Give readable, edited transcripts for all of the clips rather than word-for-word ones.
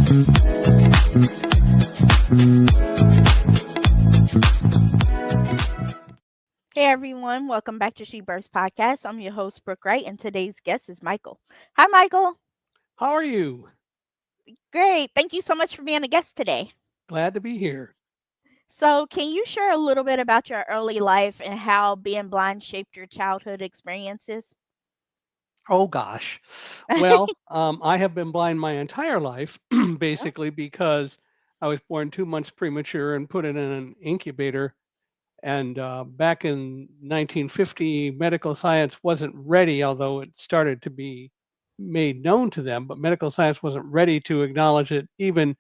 Hey everyone, welcome back to She Births Podcast. I'm your host, Brooke Wright, and today's guest is Michael. Hi, Michael. How are you? Great. Thank you so much for being a guest today. Glad to be here. So, can you share a little bit about your early life and how being blind shaped your childhood experiences? Oh gosh. Well, I have been blind my entire life, Oh, basically because I was born 2 months premature and put in an incubator. And back in 1950, medical science wasn't ready, although it started to be made known to them. But medical science wasn't ready to acknowledge it even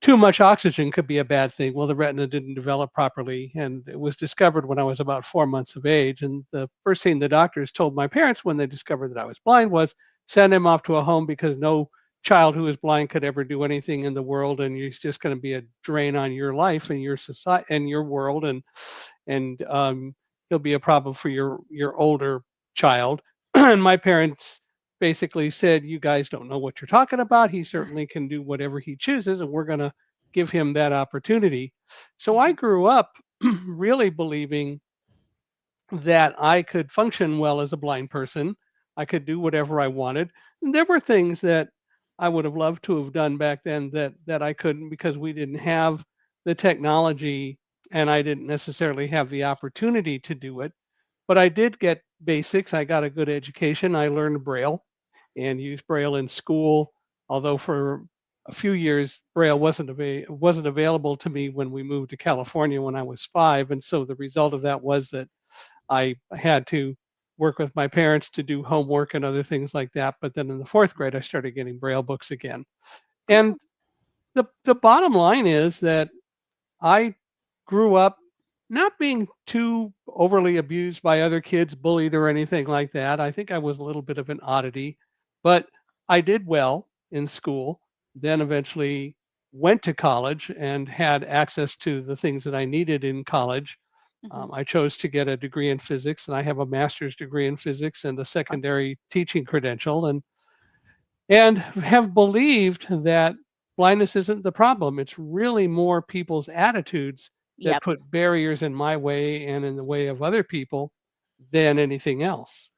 too much oxygen could be a bad thing. Well, the retina didn't develop properly, and it was discovered when I was about 4 months of age. And the first thing the doctors told my parents when they discovered that I was blind was send him off to a home because no child who is blind could ever do anything in the world, and he's just going to be a drain on your life and your society and your world, and he'll be a problem for your older child. And my parents basically said, "You guys don't know what you're talking about. He certainly can do whatever he chooses, and we're going to give him that opportunity." So I mhm. grew up really believing that I could function well as a blind person. I could do whatever I wanted. And there were things that I would have loved to have done back then that I couldn't because we didn't have the technology and I didn't necessarily have the opportunity to do it. But I did get basics. I got a good education. I learned Braille and used Braille in school. Although for a few years Braille wasn't available to me when we moved to California when I was 5, and so the result of that was that I had to work with my parents to do homework and other things like that. But then in the fourth grade, I started getting Braille books again. And Oh, the bottom line is that I grew up not being too overly abused by other kids, bullied or anything like that. I think I was a little bit of an oddity, but I did well in school, then eventually went to college and had access to the things that I needed in college. mhm. I chose to get a degree in physics, and I have a master's degree in physics and a secondary teaching credential, and have believed that blindness isn't the problem. It's really more people's attitudes that Yep, put barriers in my way and in the way of other people than anything else.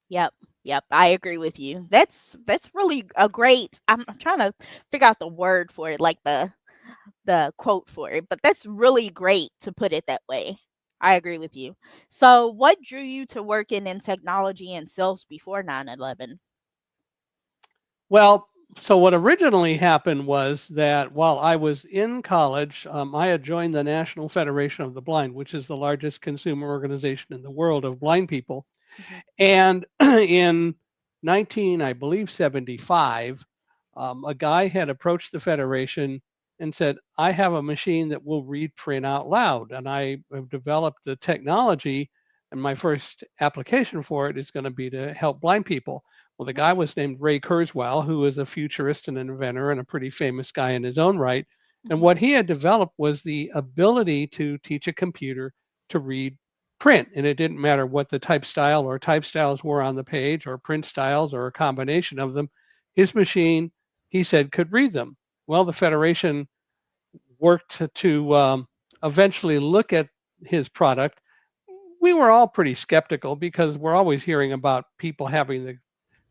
yep, yep. I agree with you. That's really a great. I'm trying to figure out the word for it, like the quote for it, but that's really great to put it that way. I agree with you. So, what drew you to working in technology and sales before 9/11? Well, so what originally happened was that while I was in college, I had joined the National Federation of the Blind, which is the largest consumer organization in the world of blind people. Mhm, And in 19, I believe 75, a guy had approached the federation and said, "I have a machine that will read print out loud, and I have developed the technology, and my first application for it is going to be to help blind people." Well, the guy okay. was named Ray Kurzweil, who is a futurist and an inventor and a pretty famous guy in his own right. And Mhm, what he had developed was the ability to teach a computer to read print. And it didn't matter what the type style or type styles were on the page or print styles or a combination of them. His machine, he said, could read them. Well, the Federation worked to eventually look at his product. We were all pretty skeptical because we're always hearing about people having the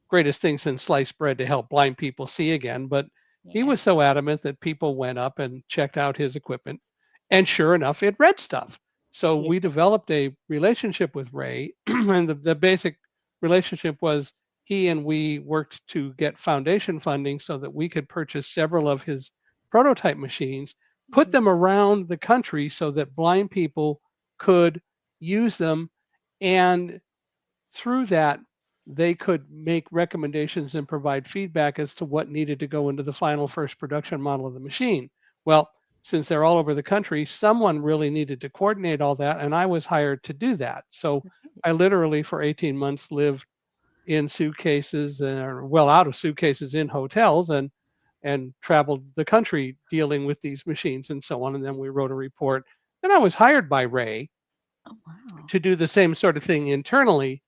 greatest thing since sliced bread to help blind people see again. But he yeah. was so adamant that people went up and checked out his equipment. And sure enough, it read stuff. So Yeah. we developed a relationship with Ray. And the basic relationship was he and we worked to get foundation funding so that we could purchase several of his prototype machines, put Mhm, them around the country so that blind people could use them. And through that, they could make recommendations and provide feedback as to what needed to go into the final first production model of the machine. Well, since they're all over the country, someone really needed to coordinate all that, and I was hired to do that. So I nice. literally, for 18 months, lived in suitcases, or well, out of suitcases in hotels, and traveled the country dealing with these machines and so on. And then we wrote a report. And I was hired by Ray Oh, wow. to do the same sort of thing internally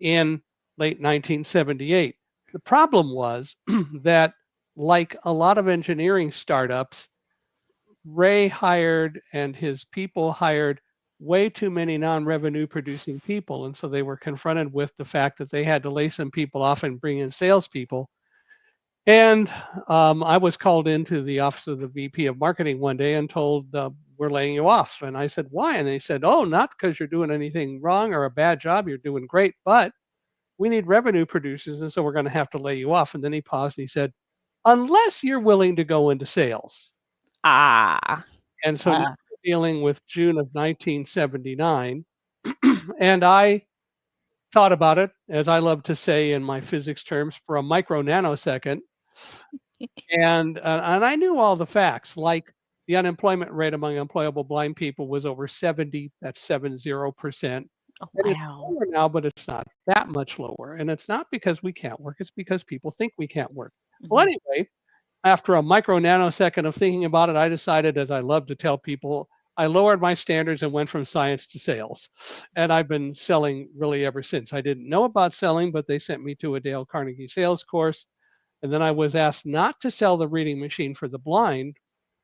in late 1978. The problem was that like a lot of engineering startups, Ray hired and his people hired way too many non-revenue producing people. And so they were confronted with the fact that they had to lay some people off and bring in salespeople. And I was called into the office of the VP of marketing one day and told, we're laying you off. And I said, why? And they said, oh, not because you're doing anything wrong or a bad job. You're doing great, but we need revenue producers. And so we're going to have to lay you off. And then he paused and he said, unless you're willing to go into sales. Ah. And so now Uh, we're dealing with June of 1979. And I thought about it, as I love to say in my physics terms, for a micro nanosecond. And I knew all the facts, like the unemployment rate among employable blind people was over 70, that's 70%. oh, And it's wow. lower now, but it's not that much lower. And it's not because we can't work, it's because people think we can't work. Well, Mhm. anyway, after a micro nanosecond of thinking about it, I decided, as I love to tell people, I lowered my standards and went from science to sales. And I've been selling really ever since. I didn't know about selling, but they sent me to a Dale Carnegie sales course. And then I was asked not to sell the reading machine for the blind,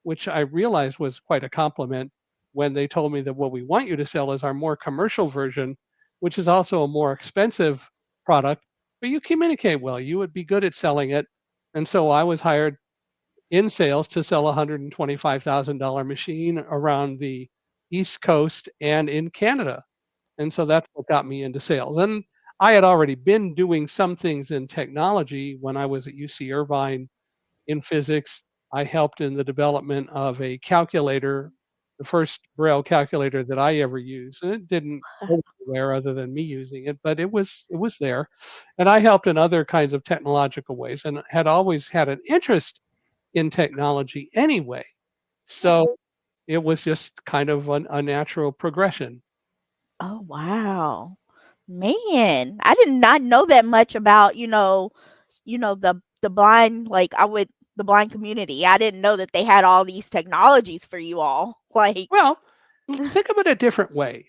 which I realized was quite a compliment when they told me that what we want you to sell is our more commercial version, which is also a more expensive product, but you communicate well. You would be good at selling it. And so I was hired in sales to sell a $125,000 machine around the East Coast and in Canada. And so that's what got me into sales. And I had already been doing some things in technology when I was at UC Irvine in physics. I helped in the development of a calculator, the first Braille calculator that I ever used. And it didn't go anywhere other than me using it, but it was there. And I helped in other kinds of technological ways and had always had an interest in technology anyway. Oh, So it was just kind of a natural progression. oh, wow. Man, I did not know that much about, the blind, like, the blind community. I didn't know that they had all these technologies for you all. Like, Well, think of it a different way.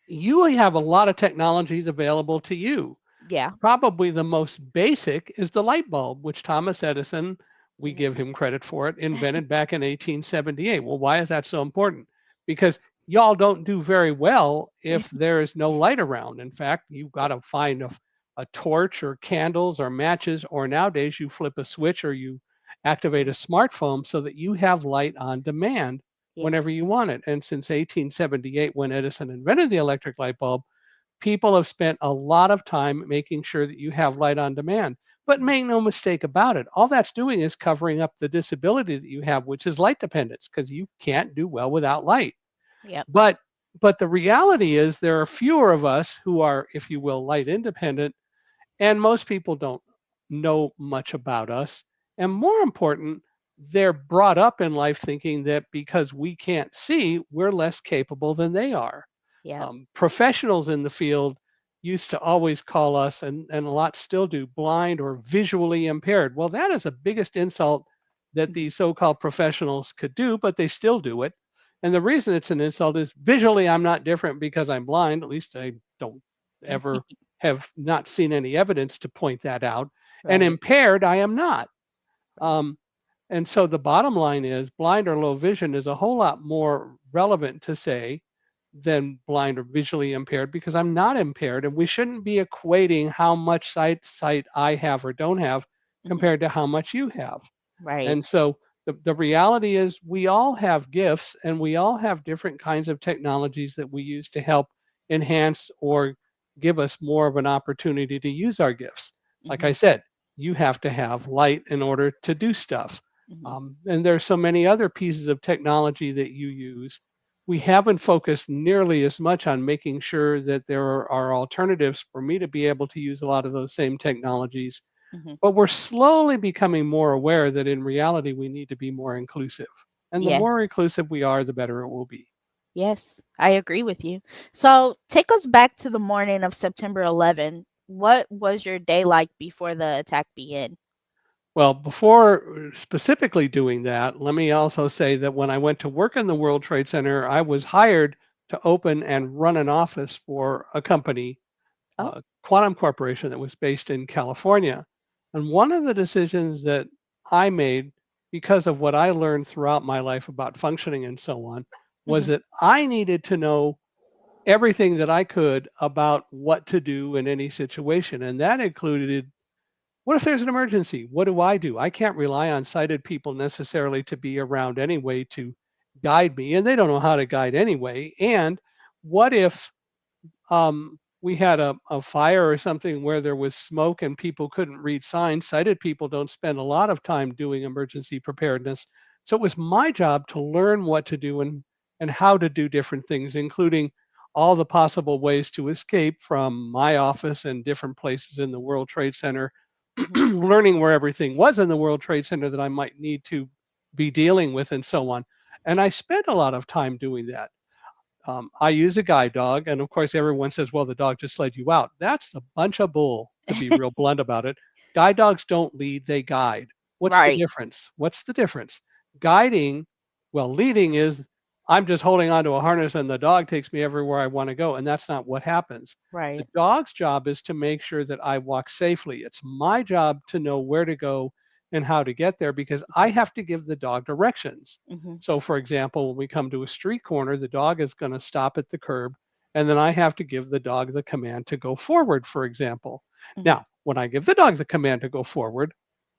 You have a lot of technologies available to you. yeah. Probably the most basic is the light bulb, which Thomas Edison, we Yeah. give him credit for it, invented back in 1878. Well, why is that so important? Because y'all don't do very well if there is no light around. In fact, you've got to find a torch or candles or matches, or nowadays you flip a switch or you activate a smartphone so that you have light on demand whenever Yes. you want it. And since 1878, when Edison invented the electric light bulb, people have spent a lot of time making sure that you have light on demand. But Mhm. make no mistake about it, all that's doing is covering up the disability that you have, which is light dependence, because you can't do well without light. Yep. But but the reality is there are fewer of us who are, if you will, light independent, and most people don't know much about us. And more important, they're brought up in life thinking that because we can't see, we're less capable than they are. Yep. Professionals in the field used to always call us, and a lot still do, blind or visually impaired. Well, that is the biggest insult that Mhm. these so-called professionals could do, but they still do it. And the reason it's an insult is visually I'm not different because I'm blind. At least I don't ever have not seen any evidence to point that out. And Right. impaired I am not. Right. Um, and so the bottom line is blind or low vision is a whole lot more relevant to say than blind or visually impaired, because I'm not impaired, and we shouldn't be equating how much sight I have or don't have Mhm. compared to how much you have. Right. And so the reality is we all have gifts and we all have different kinds of technologies that we use to help enhance or give us more of an opportunity to use our gifts. Like I Mhm. said, you have to have light in order to do stuff. Mhm. And there's so many other pieces of technology that you use. We haven't focused nearly as much on making sure that there are alternatives for me to be able to use a lot of those same technologies, Mhm. but we're slowly becoming more aware that in reality, we need to be more inclusive. And the Yes. more inclusive we are, the better it will be. Yes, I agree with you. So, take us back to the morning of September 11th. What was your day like before the attack began? Well, before specifically doing that, let me also say that when I went to work in the World Trade Center, I was hired to open and run an office for a company, Oh. Quantum Corporation, that was based in California. And one of the decisions that I made because of what I learned throughout my life about functioning and so on was Mhm. that I needed to know everything that I could about what to do in any situation. And that included, what if there's an emergency? What do? I can't rely on sighted people necessarily to be around anyway to guide me, and they don't know how to guide anyway. And what if we had a fire or something where there was smoke and people couldn't read signs? Sighted people don't spend a lot of time doing emergency preparedness. So it was my job to learn what to do and how to do different things, including all the possible ways to escape from my office and different places in the World Trade Center, Mhm. learning where everything was in the World Trade Center that I might need to be dealing with and so on. And I spent a lot of time doing that. I use a guide dog, and of course, everyone says, "Well, the dog just led you out." That's a bunch of bull, to be real blunt about it. Guide dogs don't lead; they guide. What's the Right. difference? What's the difference? Guiding, well, leading is I'm just holding onto a harness and the dog takes me everywhere I want to go, and that's not what happens. The Right. dog's job is to make sure that I walk safely. It's my job to know where to go and how to get there because I Mhm. have to give the dog directions. Mhm. So, for example, when we come to a street corner, the dog is going to stop at the curb, and then I have to give the dog the command to go forward, for example. Mhm. Now, when I give the dog the command to go forward,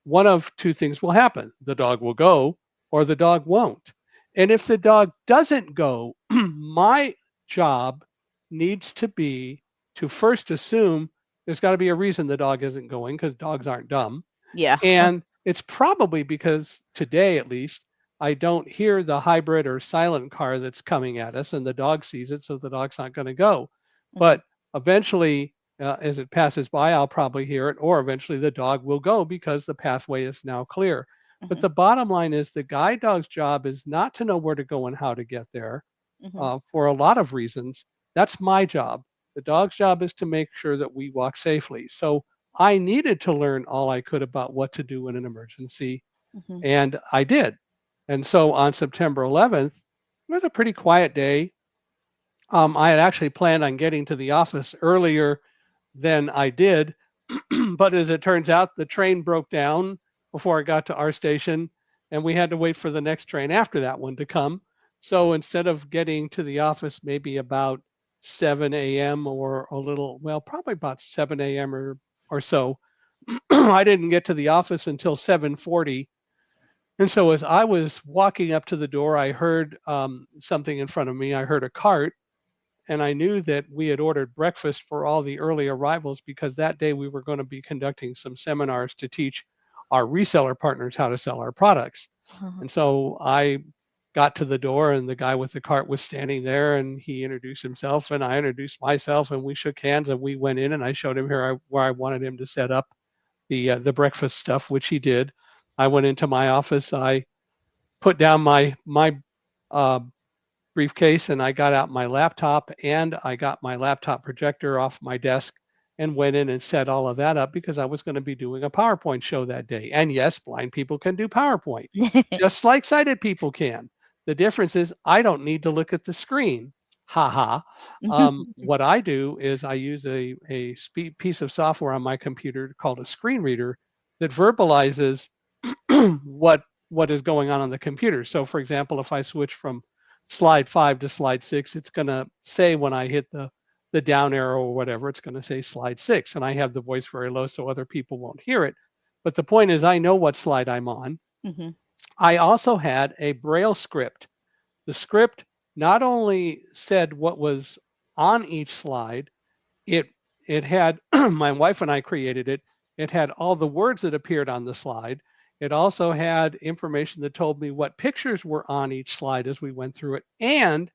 one of two things will happen: the dog will go, or the dog won't. And if the dog doesn't go, my job needs to be to first assume there's got to be a reason the dog isn't going because dogs aren't dumb. Yeah. And it's probably because today, at least, I don't hear the hybrid or silent car that's coming at us, and the dog sees it, so the dog's not going to go. Mhm. But eventually, as it passes by, I'll probably hear it, or eventually the dog will go because the pathway is now clear. But Mhm. the bottom line is the guide dog's job is not to know where to go and how to get there Mhm. for a lot of reasons. That's my job. The dog's job is to make sure that we walk safely. So I needed to learn all I could about what to do in an emergency, Mhm. and I did. And so on September 11th, it was a pretty quiet day. I had actually planned on getting to the office earlier than I did, but as it turns out, the train broke down before I got to our station, and we had to wait for the next train after that one to come. So instead of getting to the office maybe about 7 a.m. or a little, well, probably about 7 a.m. or so, I didn't get to the office until 7:40. And so as I was walking up to the door, I heard something in front of me. I heard a cart, and I knew that we had ordered breakfast for all the early arrivals because that day we were going to be conducting some seminars to teach our reseller partners how to sell our products. Uh-huh. And so I got to the door, and the guy with the cart was standing there, and he introduced himself, and I introduced myself, and we shook hands, and we went in, and I showed him where I wanted him to set up the breakfast stuff, which he did. I went into my office. I put down my uh, briefcase, and I got out my laptop, and I got my laptop projector off my desk and went in and set all of that up because I was going to be doing a PowerPoint show that day. And yes, blind people can do PowerPoint just like sighted people can. The difference is I don't need to look at the screen. Ha ha. What I do is I use a piece of software on my computer called a screen reader that verbalizes what what is going on the computer. So for example, if I switch from slide 5 to slide 6, it's going to say when I hit the down arrow or whatever, it's going to say slide 6, and I have the voice very low so other people won't hear it. But the point is I know what slide I'm on. Mhm. I also had a braille script. The script not only said what was on each slide, it it had my wife and I created it. It had all the words that appeared on the slide. It also had information that told me what pictures were on each slide as we went through it. And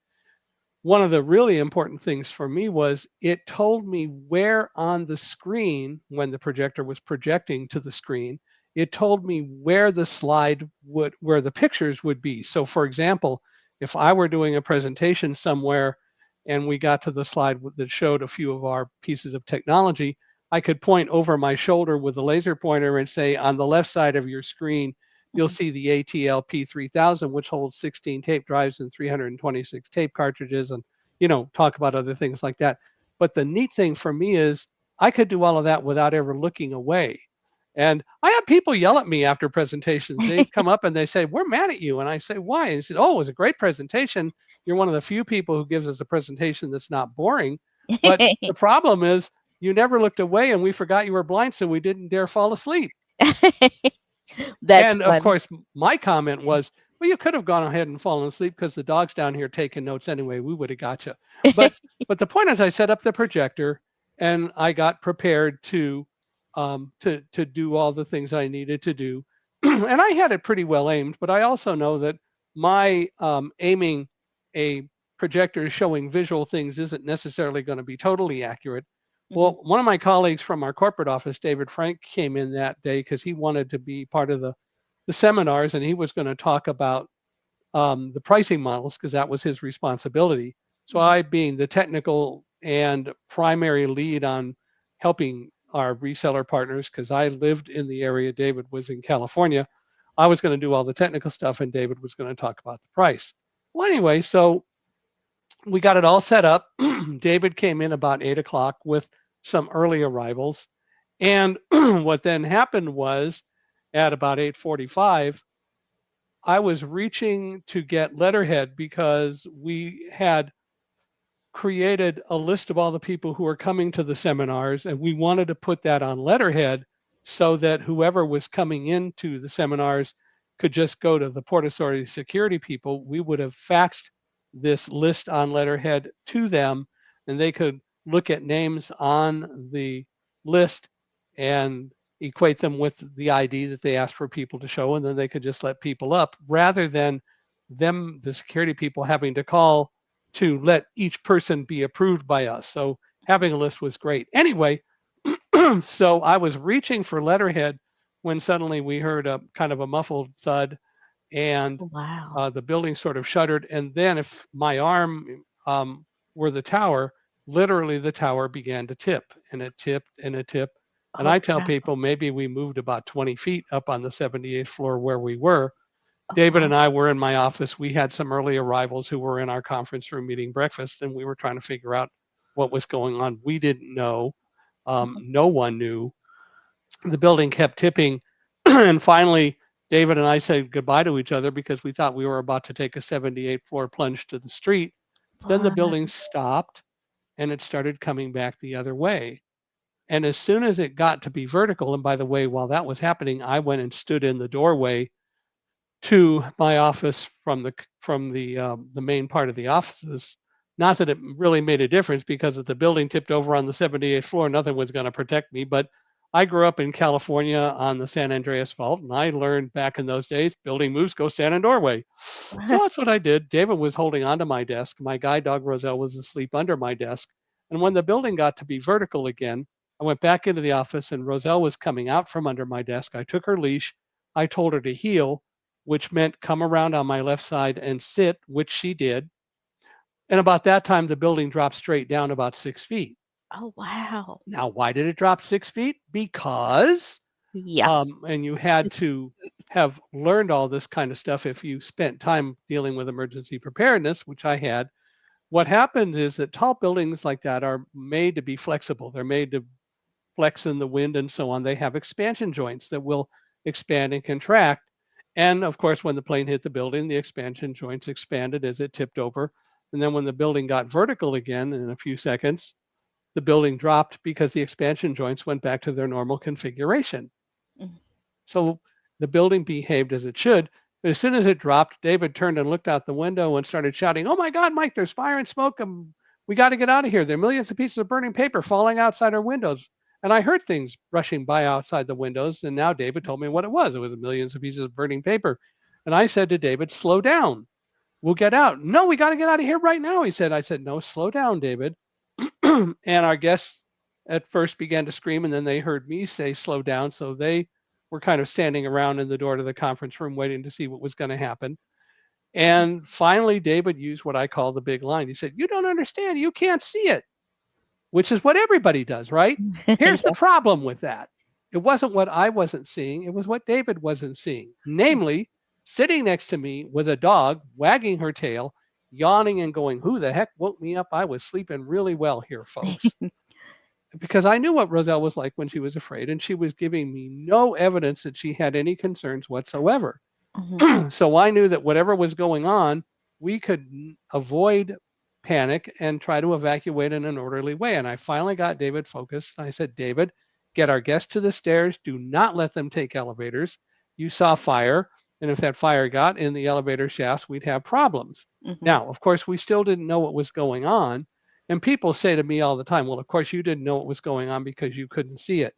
one of the really important things for me was it told me where on the screen, when the projector was projecting to the screen, it told me where the slide would, where the pictures would be. So, for example, if I were doing a presentation somewhere and we got to the slide that showed a few of our pieces of technology, I could point over my shoulder with a laser pointer and say, on the left side of your screen, you'll Mhm. see the ATL P3000, which holds 16 tape drives and 326 tape cartridges, and talk about other things like that. But the neat thing for me is I could do all of that without ever looking away. And I have people yell at me after presentations. They come up and they say, "We're mad at you." And I say, "Why?" And he said, "Oh, it was a great presentation. You're one of the few people who gives us a presentation that's not boring. But the problem is you never looked away and we forgot you were blind, so we didn't dare fall asleep." That's And of funny. course, my comment was, "Well, you could have gone ahead and fallen asleep because the dog's down here taking notes anyway. We would have got you." But but the point is, I set up the projector and I got prepared to do all the things I needed to do, and I had it pretty well aimed. But I also know that my aiming a projector showing visual things isn't necessarily going to be totally accurate. Mhm. Well, one of my colleagues from our corporate office, David Frank, came in that day because he wanted to be part of the seminars, and he was going to talk about the pricing models because that was his responsibility. So Mhm. I, being the technical and primary lead on helping our reseller partners, because I lived in the area, David was in California, I was going to do all the technical stuff, and David was going to talk about the price. Well, anyway, so we got it all set up. David came in about 8 o'clock with some early arrivals. And what then happened was at about 8:45, I was reaching to get letterhead because we had created a list of all the people who are coming to the seminars, and we wanted to put that on letterhead so that whoever was coming into the seminars could just go to the Port Authority security people. We would have faxed this list on letterhead to them, and they could look at names on the list and equate them with the ID that they asked for people to show, and then they could just let people up rather than them, the security people, having to call to let each person be approved by us. So having a list was great. Anyway, so I was reaching for letterhead when suddenly we heard a kind of a muffled thud, and Wow. the building sort of shuddered. And then, if my arm were the tower, literally the tower began to tip, and it tipped and it tipped. And Oh, I tell wow. people maybe we moved about 20 feet up on the 78th floor where we were. Oh, David wow. and I were in my office. We had some early arrivals who were in our conference room eating breakfast, and we were trying to figure out what was going on. We didn't know. Mhm. No one knew. The building kept tipping. And finally, David and I said goodbye to each other because we thought we were about to take a 78th floor plunge to the street. Then the What? building stopped and it started coming back the other way. And as soon as it got to be vertical, and by the way, while that was happening, I went and stood in the doorway to my office from the main part of the offices. Not that it really made a difference because if the building tipped over on the 78th floor, nothing was going to protect me. But I grew up in California on the San Andreas Fault, and I learned back in those days, building moves, go stand in doorway. So that's what I did. David was holding onto my desk. My guide dog Roselle was asleep under my desk. And when the building got to be vertical again, I went back into the office and Roselle was coming out from under my desk. I took her leash. I told her to heel, which meant come around on my left side and sit, which she did. And about that time, the building dropped straight down about 6 feet. Oh, wow. Now, why did it drop 6 feet? Because, Yeah. and you had to have learned all this kind of stuff if you spent time dealing with emergency preparedness, which I had. What happens is that tall buildings like that are made to be flexible. They're made to flex in the wind and so on. They have expansion joints that will expand and contract. And of course, when the plane hit the building, the expansion joints expanded as it tipped over. And then when the building got vertical again in a few seconds, the building dropped because the expansion joints went back to their normal configuration. Mhm. So the building behaved as it should. But as soon as it dropped, David turned and looked out the window and started shouting, "Oh my God, Mike, there's fire and smoke. We got to get out of here. There are millions of pieces of burning paper falling outside our windows." And I heard things rushing by outside the windows. And now David told me what it was. It was millions of pieces of burning paper. And I said to David, "Slow down. We'll get out." "No, we got to get out of here right now," he said. I said, "No, slow down, David." And our guests at first began to scream, and then they heard me say, "Slow down." So they were kind of standing around in the door to the conference room waiting to see what was going to happen. And finally, David used what I call the big line. He said, "You don't understand. You can't see it," which is what everybody does, right? Here's the Yeah. problem with that. It wasn't what I wasn't seeing, it was what David wasn't seeing. Namely, sitting next to me was a dog wagging her tail, yawning and going, "Who the heck woke me up? I was sleeping really well here, folks." because I knew what Roselle was like when she was afraid, and she was giving me no evidence that she had any concerns whatsoever. Mhm. So I knew that whatever was going on, we could avoid panic and try to evacuate in an orderly way. And I finally got David focused. I said, David, get our guests to the stairs. Do not let them take elevators. You saw fire. And if that fire got in the elevator shafts, we'd have problems. Mhm. Now, of course, we still didn't know what was going on. And people say to me all the time, well, of course, you didn't know what was going on because you couldn't see it.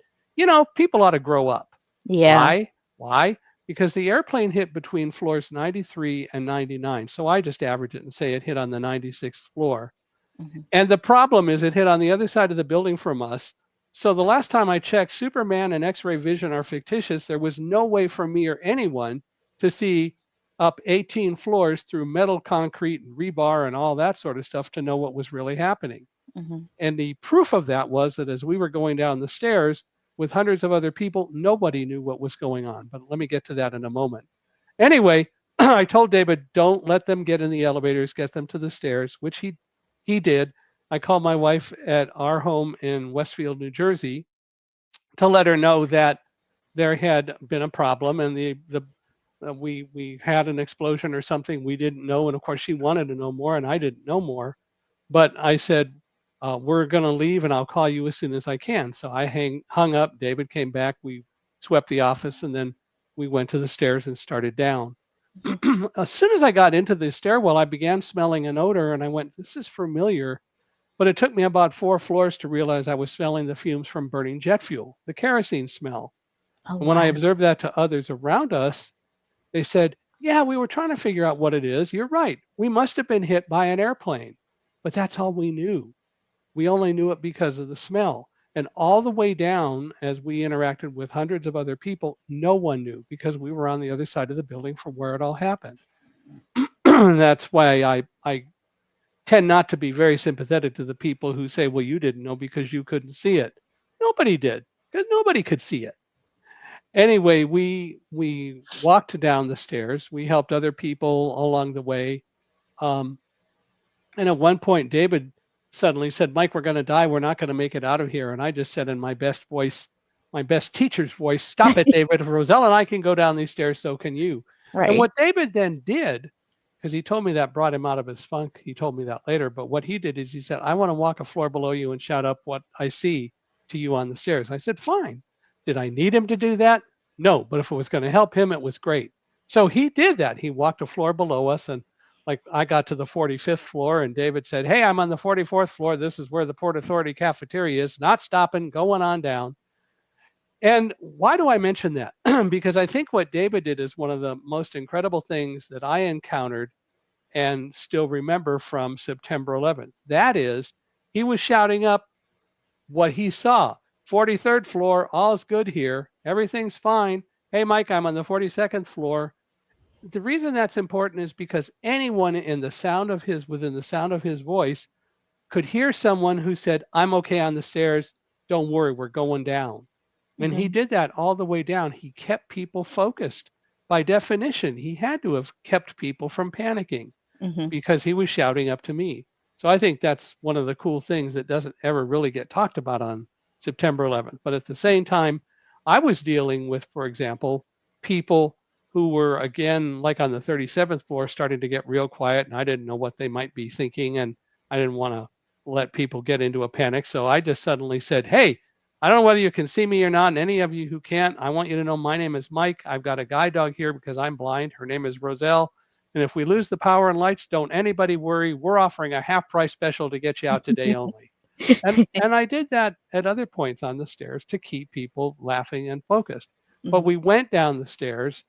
People ought to grow up. Yeah. Why? Why? Because the airplane hit between floors 93 and 99. So I just average it and say it hit on the 96th floor. Mhm. And the problem is it hit on the other side of the building from us. So the last time I checked, Superman and X ray vision are fictitious. There was no way for me or anyone to see up 18 floors through metal, concrete, and rebar and all that sort of stuff to know what was really happening. Mhm. And the proof of that was that as we were going down the stairs with hundreds of other people, nobody knew what was going on. But let me get to that in a moment. Anyway, I told David, don't let them get in the elevators, get them to the stairs, which he did. I called my wife at our home in Westfield, New Jersey, to let her know that there had been a problem and the we had an explosion or something we didn't know. And of course, she wanted to know more, and I didn't know more. But I said, we're going to leave and I'll call you as soon as I can. So I hung up. David came back. We swept the office and then we went to the stairs and started down. Mhm. As soon as I got into the stairwell, I began smelling an odor and I went, this is familiar. But it took me about 4 floors to realize I was smelling the fumes from burning jet fuel, the kerosene smell. Oh, And when I wow. observed that to others around us, they said, yeah, we were trying to figure out what it is. You're right. We must have been hit by an airplane. But that's all we knew. We only knew it because of the smell. And all the way down, as we interacted with hundreds of other people, no one knew because we were on the other side of the building from where it all happened. That's why I tend not to be very sympathetic to the people who say, well, you didn't know because you couldn't see it. Nobody did because nobody could see it. Anyway, we walked down the stairs. We helped other people along the way. Um, And at one point, David suddenly said, Mike, we're going to die. We're not going to make it out of here. And I just said in my best voice, my best teacher's voice, stop it, David. If Roselle and I can go down these stairs, so can you. And Right. what David then did, because he told me that brought him out of his funk, he told me that later. But what he did is he said, I want to walk a floor below you and shout up what I see to you on the stairs. I said, fine. Did I need him to do that? No. But if it was going to help him, it was great. So he did that. He walked a floor below us and like I got to the 45th floor and David said, hey, I'm on the 44th floor. This is where the Port Authority cafeteria is. Not stopping, going on down. And why do I mention that? Because I think what David did is one of the most incredible things that I encountered and still remember from September 11th. That is, he was shouting up what he saw. 43rd floor, all's good here. Everything's fine. Hey, Mike, I'm on the 42nd floor. The reason that's important is because anyone within the sound of his voice could hear someone who said, I'm okay on the stairs. Don't worry, we're going down. And he Mhm. did that all the way down. He kept people focused. By definition, he had to have kept people from panicking Mhm. because he was shouting up to me. So I think that's one of the cool things that doesn't ever really get talked about on September 11th. But at the same time, I was dealing with, for example, people who were again like on the 37th floor starting to get real quiet and I didn't know what they might be thinking and I didn't want to let people get into a panic. So I just suddenly said, "Hey, I don't know whether you can see me or not, and any of you who can't, I want you to know my name is Mike. I've got a guide dog here because I'm blind. Her name is Roselle. And if we lose the power and lights, don't anybody worry. We're offering a half price special to get you out today only." And I did that at other points on the stairs to keep people laughing and focused. But Mhm. we went down the stairs.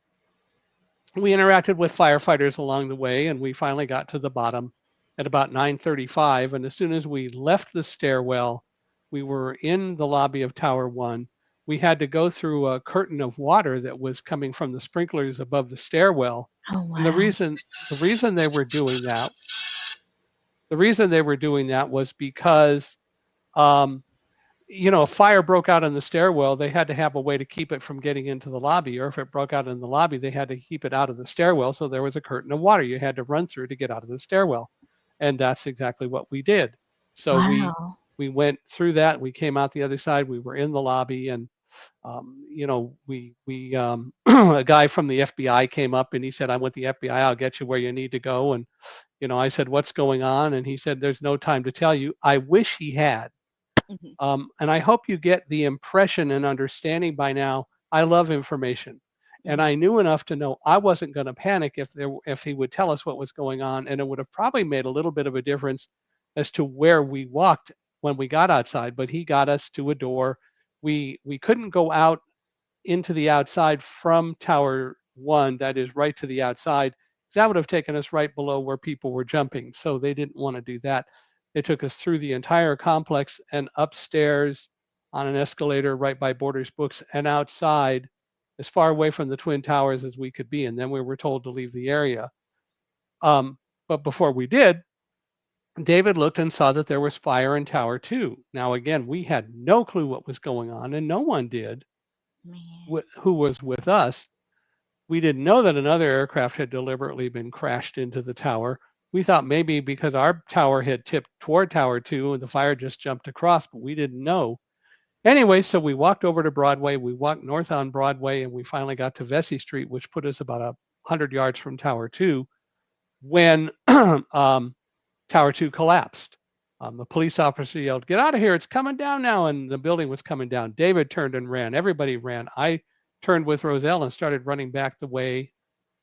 We interacted with firefighters along the way, and we finally got to the bottom at about 9:35. And as soon as we left the stairwell, we were in the lobby of Tower One. We had to go through a curtain of water that was coming from the sprinklers above the stairwell. Oh, And wow. the reason they were doing that, was because um, a fire broke out in the stairwell. They had to have a way to keep it from getting into the lobby, or if it broke out in the lobby, they had to keep it out of the stairwell. So there was a curtain of water you had to run through to get out of the stairwell. And that's exactly what we did. So we Wow. we went through that. We came out the other side. We were in the lobby, and we a guy from the FBI came up and he said, "I'm with the FBI. I'll get you where you need to go." And I said, "What's going on?" And he said, "There's no time to tell you." I wish he had. Mhm. And I hope you get the impression and understanding by now. I love information, and Mhm. I knew enough to know I wasn't going to panic if he would tell us what was going on, and it would have probably made a little bit of a difference as to where we walked when we got outside. But he got us to a door. We couldn't go out into the outside from Tower 1, that is right to the outside, 'cause that would have taken us right below where people were jumping. So they didn't want to do that. They took us through the entire complex and upstairs on an escalator right by Borders Books and outside as far away from the Twin Towers as we could be. And then we were told to leave the area. Um, but before we did, David looked and saw that there was fire in Tower 2. Now, again, we had no clue what was going on, and no one did Man. who was with us. We didn't know that another aircraft had deliberately been crashed into the tower. We thought maybe because our tower had tipped toward Tower 2 and the fire just jumped across, but we didn't know. Anyway, so we walked over to Broadway. We walked north on Broadway and we finally got to Vesey Street, which put us about 100 yards from Tower 2 when Tower 2 collapsed. The police officer yelled, "Get out of here. It's coming down now." And the building was coming down. David turned and ran. Everybody ran. I turned with Roselle and started running back the way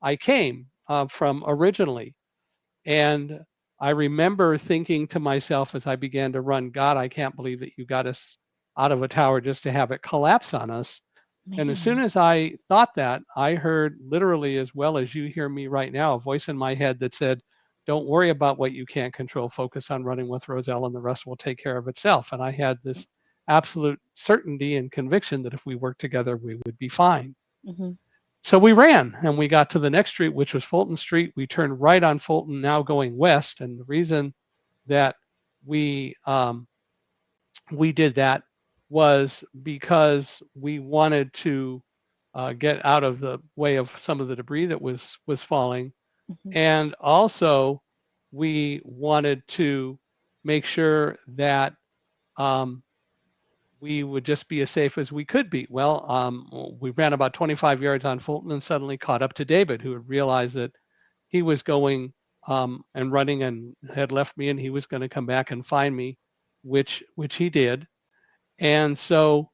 I came from originally. And I remember thinking to myself as I began to run, God, I can't believe that you got us out of a tower just to have it collapse on us. And as soon Man. as I thought that, I heard literally, as well as you hear me right now, a voice in my head that said, "Don't worry about what you can't control. Focus on running with Roselle, and the rest will take care of itself." And I had this absolute certainty and conviction that if we worked together, we would be fine. Mhm. So we ran and we got to the next street, which was Fulton Street. We turned right on Fulton, now going west. And the reason that we we did that was because we wanted to get out of the way of some of the debris that was falling, Mhm. and also we wanted to make sure that um, we would just be as safe as we could be. Well, we ran about 25 yards on Fulton and suddenly caught up to David, who had realized that he was going and running and had left me, and he was going to come back and find me, which he did. And so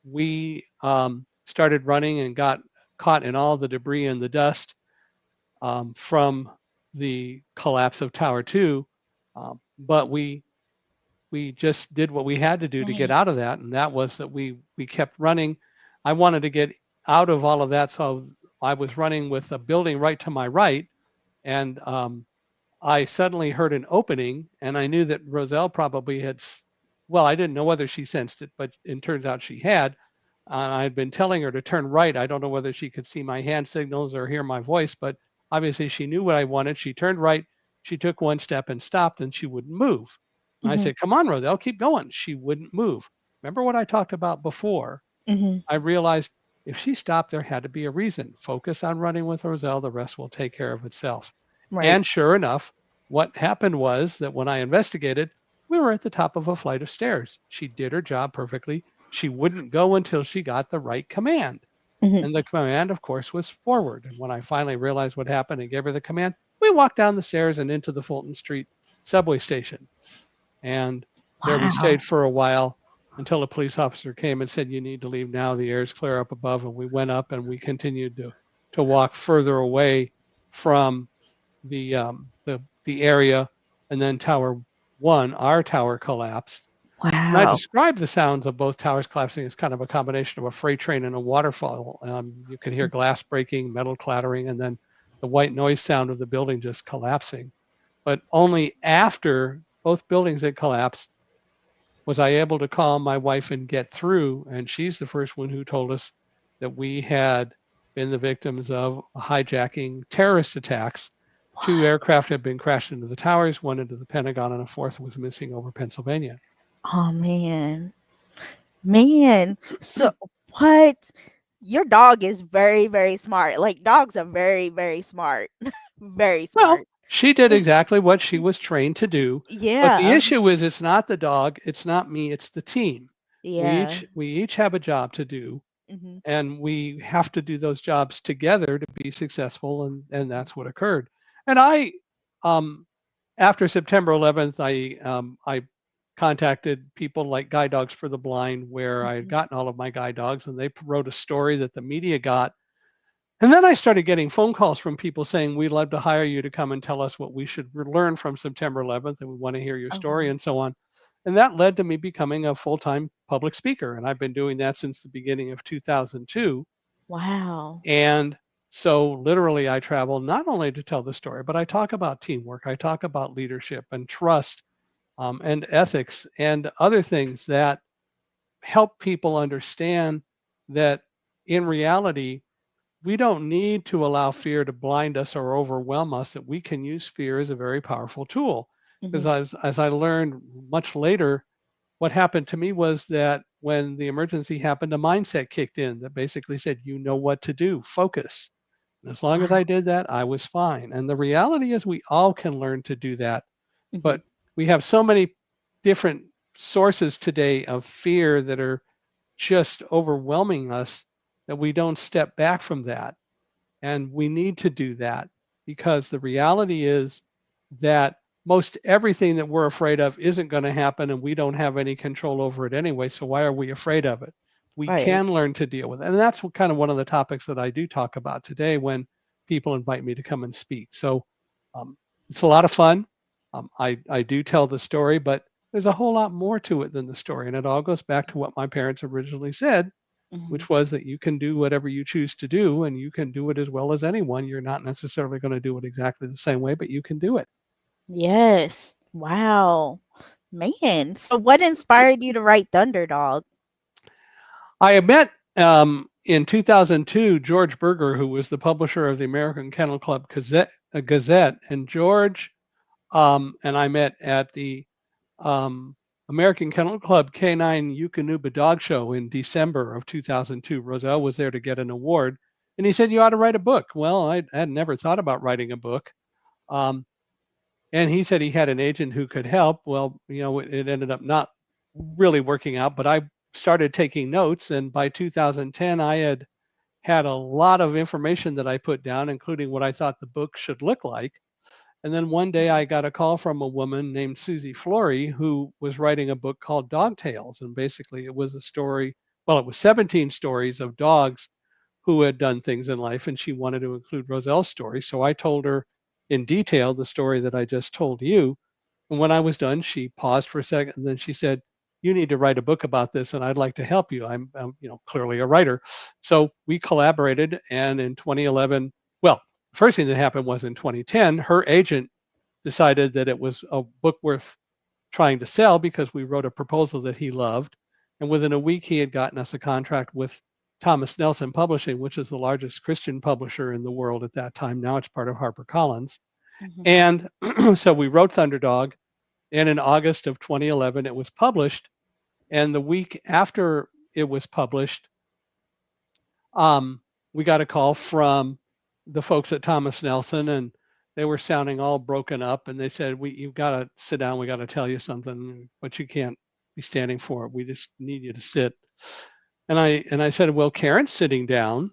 we started running and got caught in all the debris and the dust from the collapse of Tower 2. But we just did what we had to do to get Man. out of that, and that was that we kept running. I wanted to get out of all of that, so I was running with a building right to my right, and I suddenly heard an opening, and I knew that Roselle probably had. Well, I didn't know whether she sensed it, but it turns out she had. I had been telling her to turn right. I don't know whether she could see my hand signals or hear my voice, but obviously she knew what I wanted. She turned right. She took one step and stopped, and she wouldn't move. And I Mhm. said, "Come on, Roselle, keep going." She wouldn't move. Remember what I talked about before? Mhm. I realized if she stopped, there had to be a reason. Focus on running with Roselle. The rest will take care of itself. Right. And sure enough, what happened was that when I investigated, we were at the top of a flight of stairs. She did her job perfectly. She wouldn't go until she got the right command. Mhm. And the command, of course, was forward. And when I finally realized what happened and gave her the command, we walked down the stairs and into the Fulton Street subway station. And there we Wow. stayed for a while until a police officer came and said, "You need to leave now. The air is clear up above." And we went up and we continued to walk further away from the area. And then Tower 1, our tower, collapsed. And I Wow. described the sounds of both towers collapsing as kind of a combination of a freight train and a waterfall. You could hear glass breaking, metal clattering, and then the white noise sound of the building just collapsing. But only after both buildings had collapsed was I able to call my wife and get through. And she's the first one who told us that we had been the victims of hijacking terrorist attacks. Two What? aircraft had been crashed into the towers, one into the Pentagon, and a fourth was missing over Pennsylvania. Oh man. Man. So what? Your dog is very, very smart. Like dogs are very, very smart. Very Well, smart. She did exactly what she was trained to do. But the Yeah. issue is it's not the dog, it's not me, it's the team. Yeah. We each have a job to do, Mhm. and we have to do those jobs together to be successful, and that's what occurred. And I um after September 11th, I contacted people like Guide Dogs for the Blind, where I had Mhm. gotten all of my guide dogs, and they wrote a story that the media got. And then I started getting phone calls from people saying, "We'd love to hire you to come and tell us what we should learn from September 11th, and we want to hear your Oh, story," wow. and so on. And that led to me becoming a full-time public speaker, and I've been doing that since the beginning of 2002. Wow. And so literally I travel not only to tell the story, but I talk about teamwork, I talk about leadership and trust, and ethics and other things that help people understand that in reality, we don't need to allow fear to blind us or overwhelm us, that we can use fear as a very powerful tool. Because Mhm. as I learned much later, what happened to me was that when the emergency happened, a mindset kicked in that basically said, you know what to do, focus. And as long as I Wow. did that, I was fine. And the reality is, we all can learn to do that. Mhm. But we have so many different sources today of fear that are just overwhelming us that we don't step back from that. And we need to do that, because the reality is that most everything that we're afraid of isn't going to happen, and we don't have any control over it anyway. So why are we afraid of it? We Right. can learn to deal with it. And that's kind of one of the topics that I do talk about today when people invite me to come and speak. So um, it's a lot of fun. I do tell the story, but there's a whole lot more to it than the story. And it all goes back to what my parents originally said, Mhm. which was that you can do whatever you choose to do, and you can do it as well as anyone. You're not necessarily going to do it exactly the same way, but you can do it. Yes. Wow. Man, so what inspired you to write Thunderdog? I had met in 2002 George Berger, who was the publisher of the American Kennel Club Gazette, and George and I met at the um, American Kennel Club Canine Yukonuba Dog Show in December of 2002. Roselle was there to get an award, and he said, "You ought to write a book." Well, I had never thought about writing a book. Um, and he said he had an agent who could help. Well, it ended up not really working out, but I started taking notes. And by 2010, I had a lot of information that I put down, including what I thought the book should look like. And then one day Mhm. I got a call from a woman named Susie Flory, who was writing a book called Dog Tales. And basically it was a story, well, it was 17 stories of dogs who had done things in life, and she wanted to include Roselle's story. So I told her in detail the story that I just told you. And when I was done, she paused for a second, and then she said, "You need to write a book about this, and I'd like to help you. I'm clearly a writer." So we collaborated, and in 2011, well, the first thing that happened was in 2010, her agent decided that it was a book worth trying to sell because we wrote a proposal that he loved. And within a week, he had gotten us a contract with Thomas Nelson Publishing, which is the largest Christian publisher in the world at that time. Now it's part of HarperCollins. Mhm. And so we wrote Thunderdog. And in August of 2011, it was published. And the week after it was published, um, we got a call from the folks at Thomas Nelson, and they were sounding all broken up. And they said, "You've got to sit down. We got to tell you something, but you can't be standing for it. We just need you to sit." And I said, "Well, Karen's sitting down."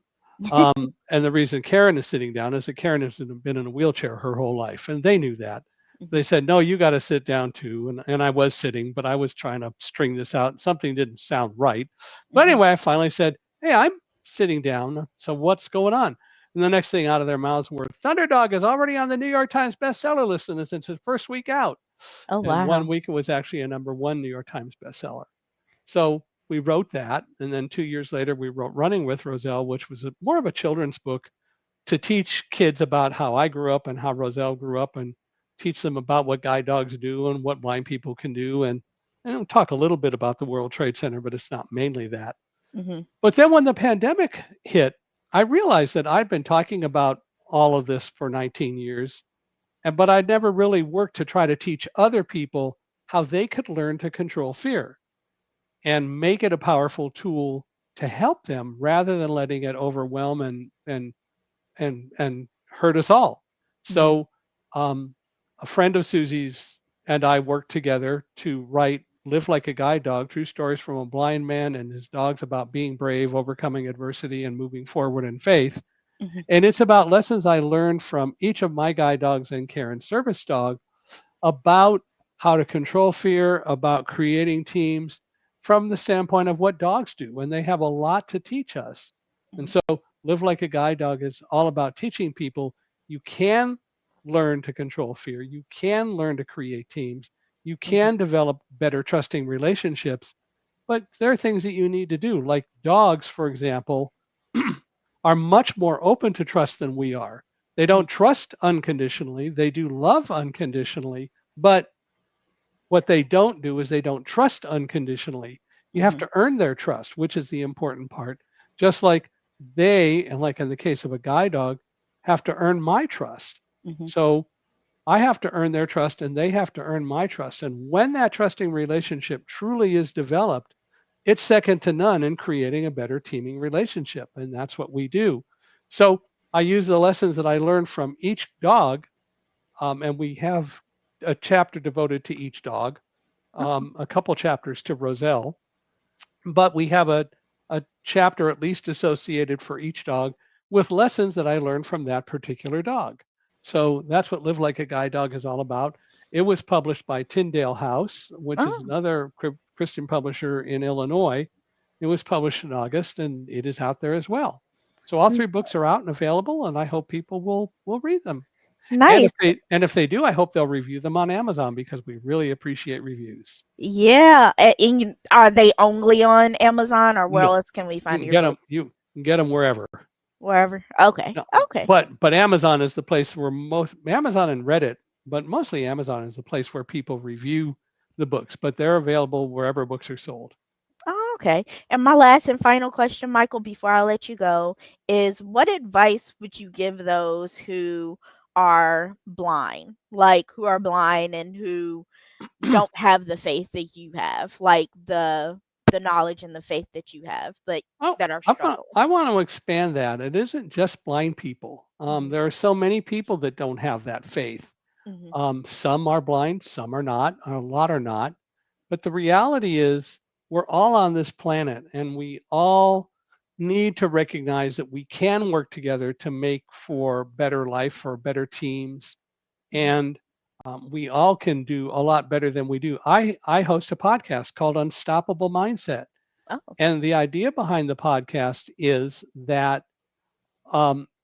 And the reason Karen is sitting down is that Karen has been in a wheelchair her whole life, and they knew that. They Mhm. said, "No, you got to sit down too." And I was sitting, but I was trying to string this out. Something didn't sound right. But Mhm. anyway, I finally said, "Hey, I'm sitting down. So what's going on?" And the next thing out of their mouths were, "Thunderdog is already on the New York Times bestseller list, and it's its first week out." Oh, And one wow. week it was actually a number one New York Times bestseller. So we wrote that. And then 2 years later, we wrote Running with Roselle, which was more of a children's book to teach kids about how I grew up and how Roselle grew up, and teach them about what guide dogs do and what blind people can do. And talk a little bit about the World Trade Center, but it's not mainly that. Mhm. But then when the pandemic hit, I realized that I'd been talking about all of this for 19 years, but I'd never really worked to try to teach other people how they could learn to control fear and make it a powerful tool to help them, rather than letting it overwhelm and hurt us all. Mhm. So a friend of Susie's and I worked together to write Live Like a Guide Dog, True Stories from a Blind Man and His Dogs About Being Brave, Overcoming Adversity, and Moving Forward in Faith. Mhm. And it's about lessons I learned from each of my guide dogs and Karen's service dog about how to control fear, about creating teams from the standpoint of what dogs do. And they have a lot to teach us. And Mhm. so, Live Like a Guide Dog is all about teaching people you can learn to control fear, you can learn to create teams, you Mhm. can develop better trusting relationships. But there are things that you need to do, like dogs, for example, are much more open to trust than we are. They Mhm. don't trust unconditionally, they do love unconditionally, but what they don't do is they don't trust unconditionally. You have Mhm. to earn their trust, which is the important part. Just like they, and like in the case of a guide dog, have to earn my trust. Mhm. So I have to earn their trust and they have to earn my trust. And when that trusting relationship truly is developed, it's second to none in creating a better teaming relationship. And that's what we do. So I use the lessons that I learned from each dog, and we have a chapter devoted to each dog, Oh. a couple chapters to Roselle, but we have a chapter at least associated for each dog with lessons that I learned from that particular dog. So that's what Live Like a Guide Dog is all about. It was published by Tyndale House, which is Oh. another Christian publisher in Illinois. It was published in August and it is out there as well. So all N- three books are out and available, and I hope people will read them. Nice. And if they do, I hope they'll review them on Amazon because we really appreciate reviews. Yeah. Are they only on Amazon, or where No, else can we you find can your get them. books? You can get them wherever. Wherever. Okay. No, Okay. but Amazon is the place where most Amazon and Reddit, but mostly Amazon is the place where people review the books. But they're available wherever books are sold. Oh, okay. And my last and final question, Michael, before I let you go, is what advice would you give those who are blind, like who are blind and who don't have the faith that you have, like the knowledge and the faith that you have, but Oh, that are struggling? I want to expand that. It isn't just blind people. Mhm. There are so many people that don't have that faith. Mhm. Some are blind, some are not, a lot are not. But the reality is, we're all on this planet and we all need to recognize that we can work together to make for better life, for better teams. Mhm. And we all can do a lot better than we do. I host a podcast called Unstoppable Mindset. Oh. And the idea behind the podcast is that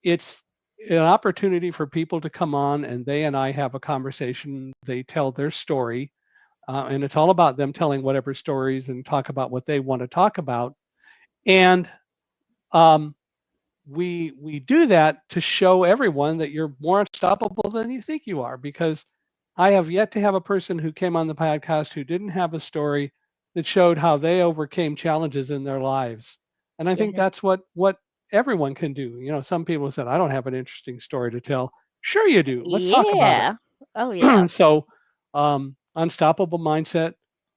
it's an opportunity for people to come on and they and I have a conversation. They tell their story, and it's all about them telling whatever stories and talk about what they want to talk about. And um, we do that to show everyone that you're more unstoppable than you think you are. Because I have yet to have a person who came on the podcast who didn't have a story that showed how they overcame challenges in their lives. And I think Yeah. that's what everyone can do. You know, some people said I don't have an interesting story to tell. Sure you do. Let's talk about it. Yeah. Oh, yeah. So, Unstoppable Mindset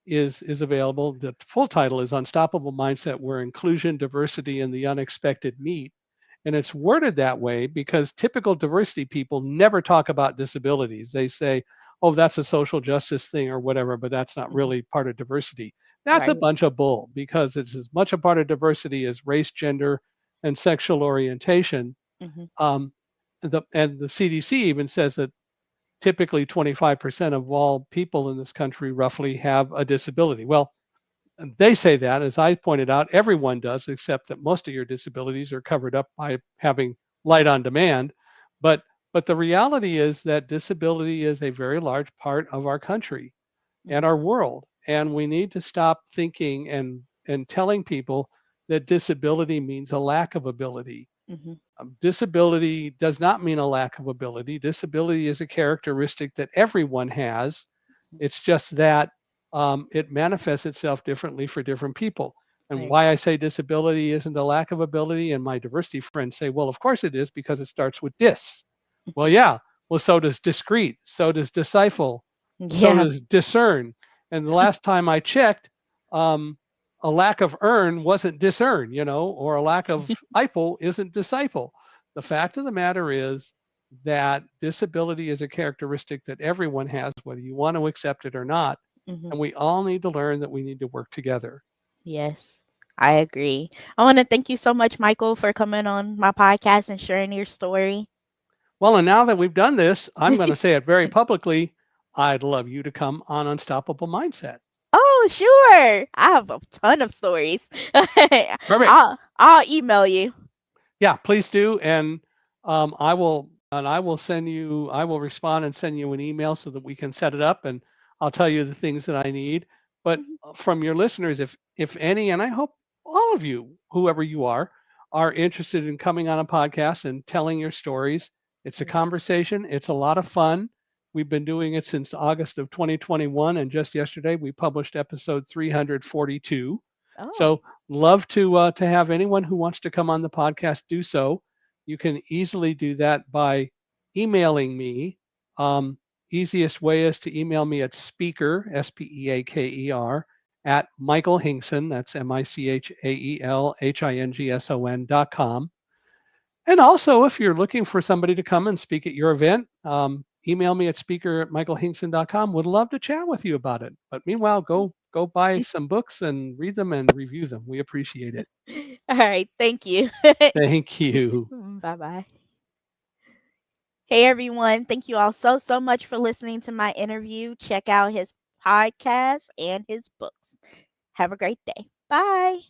is available. The full title is Unstoppable Mindset, where inclusion, diversity, and the unexpected meet. And it's worded that way because typical diversity people never talk about disabilities. They say, oh, that's a social justice thing or whatever, but that's not Mhm. really part of diversity. That's a Right. bunch of bull because it's as much a part of diversity as race, gender, and sexual orientation. Mhm. Um, and the CDC even says that typically 25% of all people in this country roughly have a disability. Well, they say that, as I pointed out, everyone does, except that most of your disabilities are covered up by having light on demand. But but the reality is that disability is a very large part of our country and Mhm. our world. And we need to stop thinking and telling people that disability means a lack of ability. Mhm. Disability does not mean a lack of ability. Disability is a characteristic that everyone has. It's just that it manifests itself differently for different people. And Right. why I say disability isn't a lack of ability, and my diversity friends say, well, of course it is because it starts with dis. Well, yeah. Well, so does discrete. So does disciple. So Yeah. does discern. And the last time I checked, um, a lack of earn wasn't discern, or a lack of Eiffel isn't disciple. The fact of the matter is that disability is a characteristic that everyone has, whether you want to accept it or not. Mhm. And we all need to learn that we need to work together. Yes, I agree. I want to thank you so much, Michael, for coming on my podcast and sharing your story. Well, and now that we've done this, I'm going to say it very publicly. I'd love you to come on Unstoppable Mindset. Oh, sure. I have a ton of stories. Perfect. I'll email you. Yeah, please do. And I will send you, I will respond and send you an email so that we can set it up, and I'll tell you the things that I need. But Mhm. from your listeners, if any, and I hope all of you, whoever you are interested in coming on a podcast and telling your stories. It's a Yeah. conversation. It's a lot of fun. We've been doing it since August of 2021, and just yesterday we published episode 342. Oh. So love to have anyone who wants to come on the podcast do so. You can easily do that by emailing me. Easiest way is to email me at speaker, speaker, at Michael Hingson, that's michaelhingson.com. And also, if you're looking for somebody to come and speak at your event, email me at speaker@michaelhingson.com. Would love to chat with you about it. But meanwhile, go buy some books and read them and review them. We appreciate it. All right. Thank you. Thank you. Bye bye. Hey, everyone. Thank you all so much for listening to my interview. Check out his podcast and his books. Have a great day. Bye.